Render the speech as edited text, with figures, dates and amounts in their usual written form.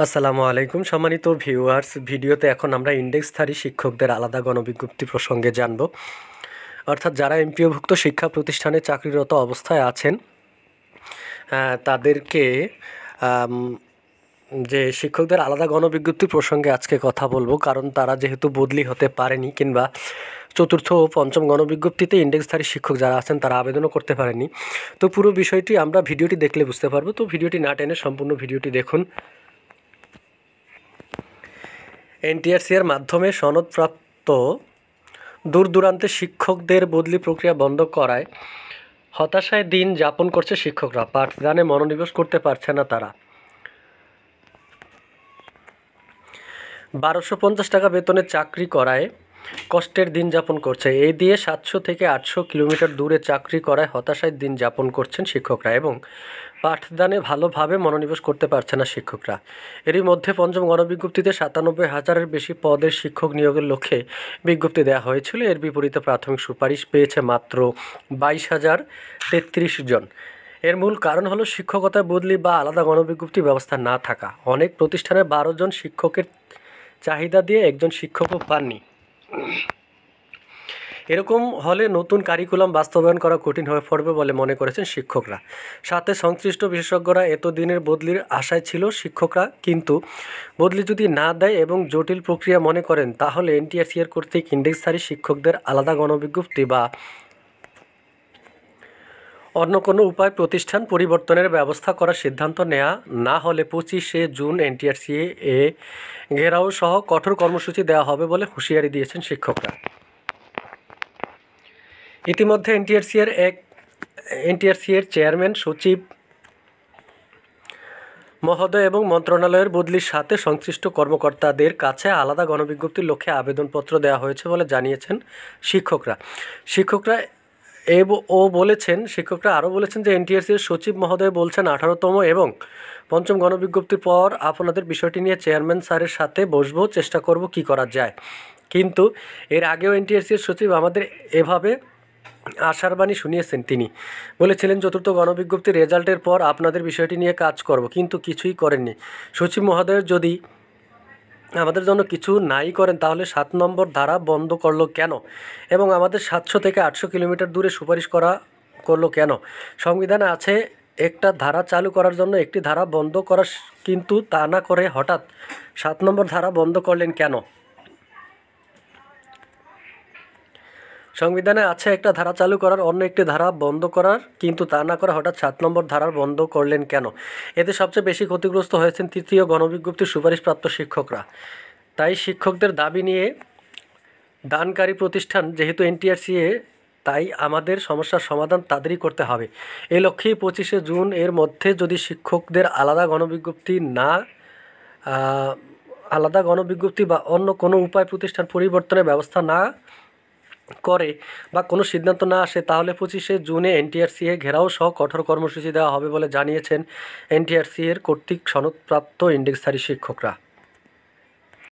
আসসালামু আলাইকুম সম্মানিত ভিউয়ার্স। ভিডিওতে এখন আমরা ইন্ডেক্সধারী শিক্ষকদের আলাদা গণবিজ্ঞপ্তি প্রসঙ্গে জানব। অর্থাৎ যারা এমপিওভুক্ত শিক্ষা প্রতিষ্ঠানে চাকরিরত অবস্থায় আছেন তাদেরকে যে শিক্ষকদের আলাদা গণবিজ্ঞপ্তি প্রসঙ্গে আজকে কথা বলবো, কারণ তারা যেহেতু বদলি হতে পারেনি কিংবা চতুর্থ ও পঞ্চম গণবিজ্ঞপ্তিতে ইন্ডেক্সধারী শিক্ষক যারা আছেন তারা আবেদনও করতে পারেনি। তো পুরো বিষয়টি আমরা ভিডিওটি দেখলে বুঝতে পারবো। তো ভিডিওটি না টেনে সম্পূর্ণ ভিডিওটি দেখুন। এনটিআরসির মাধ্যমে সনদপ্রাপ্ত দূরদূরান্তের শিক্ষকদের বদলি প্রক্রিয়া বন্ধ করায় হতাশায় দিন যাপন করছে শিক্ষকরা। পাঠদানে মনোনিবেশ করতে পারছে না তারা। 1250 টাকা বেতনে চাকরি করায় কষ্টের দিন যাপন করছে। এই দিয়ে 700 থেকে 800 কিলোমিটার দূরে চাকরি করায় হতাশায় দিন যাপন করছেন শিক্ষকরা এবং পাঠদানে ভালোভাবে মনোনিবেশ করতে পারছে না শিক্ষকরা। এরই মধ্যে পঞ্চম গণবিজ্ঞপ্তিতে 97,000-এর বেশি পদের শিক্ষক নিয়োগের লক্ষ্যে বিজ্ঞপ্তি দেওয়া হয়েছিল। এর বিপরীতে প্রাথমিক সুপারিশ পেয়েছে মাত্র 22,033 জন। এর মূল কারণ হলো শিক্ষকতা বদলি বা আলাদা গণবিজ্ঞপ্তি ব্যবস্থা না থাকা। অনেক প্রতিষ্ঠানে 12 জন শিক্ষকের চাহিদা দিয়ে একজন শিক্ষকও পাননি। এরকম হলে নতুন কারিকুলাম বাস্তবায়ন করা কঠিন হয়ে পড়বে বলে মনে করেছেন শিক্ষকরা। সাথে সংশ্লিষ্ট বিশেষজ্ঞরা এতদিনের বদলির আশায় ছিল শিক্ষকরা, কিন্তু বদলি যদি না দেয় এবং জটিল প্রক্রিয়া মনে করেন তাহলে এনটিআরসি কর্তৃক ইন্ডেক্সধারী শিক্ষকদের আলাদা গণবিজ্ঞপ্তি বা অন্য কোনো উপায় প্রতিষ্ঠান পরিবর্তনের ব্যবস্থা করার সিদ্ধান্ত নেওয়া না হলে 25শে জুন এনটিআরসি ঘেরাও সহ কঠোর কর্মসূচি দেওয়া হবে বলে হুঁশিয়ারি দিয়েছেন শিক্ষকরা। ইতিমধ্যে এনটিআরসি এর চেয়ারম্যান, সচিব মহোদয় এবং মন্ত্রণালয়ের বদলির সাথে সংশ্লিষ্ট কর্মকর্তাদের কাছে আলাদা গণবিজ্ঞপ্তির লক্ষ্যে আবেদনপত্র দেওয়া হয়েছে বলে জানিয়েছেন শিক্ষকরা। শিক্ষকরা আরও বলেছেন যে এনটিআরসির সচিব মহোদয় বলছেন 18তম এবং পঞ্চম গণবিজ্ঞপ্তির পর আপনাদের বিষয়টি নিয়ে চেয়ারম্যান স্যারের সাথে বসবো, চেষ্টা করব কি করা যায়। কিন্তু এর আগেও এনটিআরসির সচিব আমাদের এভাবে আশার বাণী শুনিয়েছেন। তিনি বলেছিলেন চতুর্থ গণবিজ্ঞপ্তির রেজাল্টের পর আপনাদের বিষয়টি নিয়ে কাজ করব, কিন্তু কিছুই করেননি। সচিব মহোদয় যদি আমাদের জন্য কিছু নাই করেন তাহলে 7 নম্বর ধারা বন্ধ করলো কেন এবং আমাদের 700 থেকে 800 কিলোমিটার দূরে সুপারিশ করলো কেন? সংবিধানে আছে একটা ধারা চালু করার জন্য একটি ধারা বন্ধ করা, কিন্তু তা না করে হঠাৎ 7 নম্বর ধারা বন্ধ করলেন কেন? সংবিধানে আছে একটা ধারা চালু করার, অন্য একটি ধারা বন্ধ করার, কিন্তু তা না করে হঠাৎ 7 নম্বর ধারার বন্ধ করলেন কেন? এতে সবচেয়ে বেশি ক্ষতিগ্রস্ত হয়েছেন তৃতীয় গণবিজ্ঞপ্তির সুপারিশপ্রাপ্ত শিক্ষকরা। তাই শিক্ষকদের দাবি নিয়ে দানকারী প্রতিষ্ঠান যেহেতু এনটিআরসি, তাই আমাদের সমস্যার সমাধান তাদেরই করতে হবে। এই লক্ষ্যেই 25শে জুন এর মধ্যে যদি শিক্ষকদের আলাদা গণবিজ্ঞপ্তি বা অন্য কোনো উপায় প্রতিষ্ঠান পরিবর্তনের ব্যবস্থা না করে বা কোনো সিদ্ধান্ত না আসে তাহলে 25শে জুনে এনটিআরসি ঘেরাও সহ কঠোর কর্মসূচি দেওয়া হবে বলে জানিয়েছেন এনটিআরসি কর্তৃক সনদপ্রাপ্ত ইন্ডেক্সধারী শিক্ষকরা।